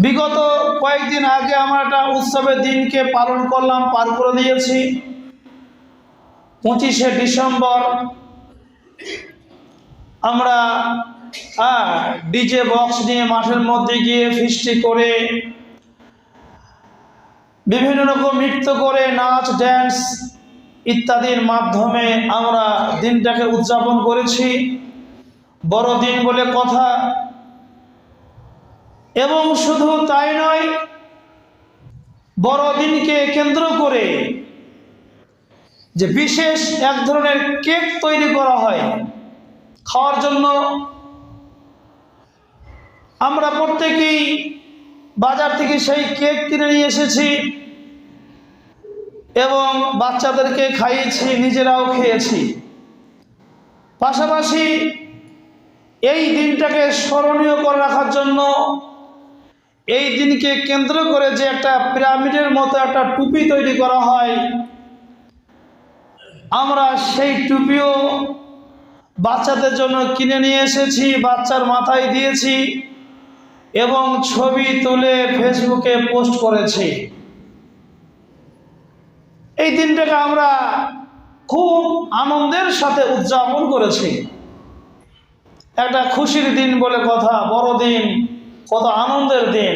বিগত কয়েকদিন আগে আমরা একটা উৎসবের দিনকে পালন করলাম, পার করে দিয়েছি। 25শে ডিসেম্বর আমরা ডিজে বক্স নিয়ে মাঠের মধ্যে গিয়ে ফিস্টি করে বিভিন্ন রকম নৃত্য করে, নাচ ড্যান্স ইত্যাদির মাধ্যমে আমরা দিনটাকে উদযাপন করেছি। বড়দিন বলে কথা। এবং শুধু তাই নয়, বড়দিনকে কেন্দ্র করে যে বিশেষ এক ধরনের কেক তৈরি করা হয় খাওয়ার জন্য, আমরা প্রত্যেকেই বাজার থেকে সেই কেক কিনে নিয়ে এসেছি এবং বাচ্চাদেরকে খাইয়েছি, নিজেরাও খেয়েছি। পাশাপাশি এই দিনটাকে স্মরণীয় করে রাখার জন্য এই দিনকে কেন্দ্র করে যে একটা পিরামিডের মতো একটা টুপি তৈরি করা হয়, আমরা সেই টুপিও বাচ্চাদের জন্য কিনে নিয়ে এসেছি, বাচ্চার মাথায় দিয়েছি এবং ছবি তুলে ফেসবুকে পোস্ট করেছি। এই দিনটাকে আমরা খুব আনন্দের সাথে উদযাপন করেছি। একটা খুশির দিন বলে কথা, বড়দিন, কত আনন্দের দিন।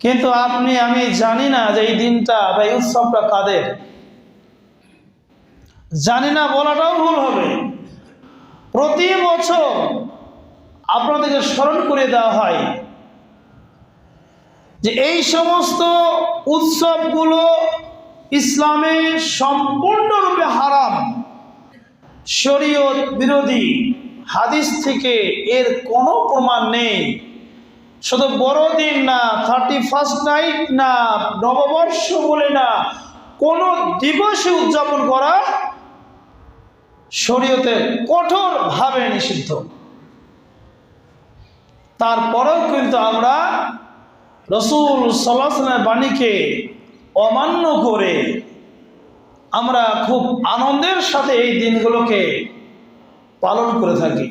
কিন্তু আপনি আমি জানি না যে এই দিনটা বা এই উৎসবটা কাদের, জানি না বলাটাও ভুল হবে। প্রতি বছর আপনাদেরকে স্মরণ করে দেওয়া হয় যে এই সমস্ত উৎসবগুলো ইসলামে সম্পূর্ণরূপে হারাম, শরীয়ত বিরোধী। হাদিস থেকে এর কোনো প্রমাণ নেই। শুধু বড়দিন না, 31st নাইট না, নববর্ষ বলে না, কোন দিবসে উদযাপন করা শরীয়তে কঠোরভাবে নিষিদ্ধ। তারপরেও কিন্তু আমরা রাসূল সাল্লাল্লাহু আলাইহি ওয়াসাল্লামের বাণীকে অমান্য করে আমরা খুব আনন্দের সাথে এই দিনগুলোকে পালন করে থাকি।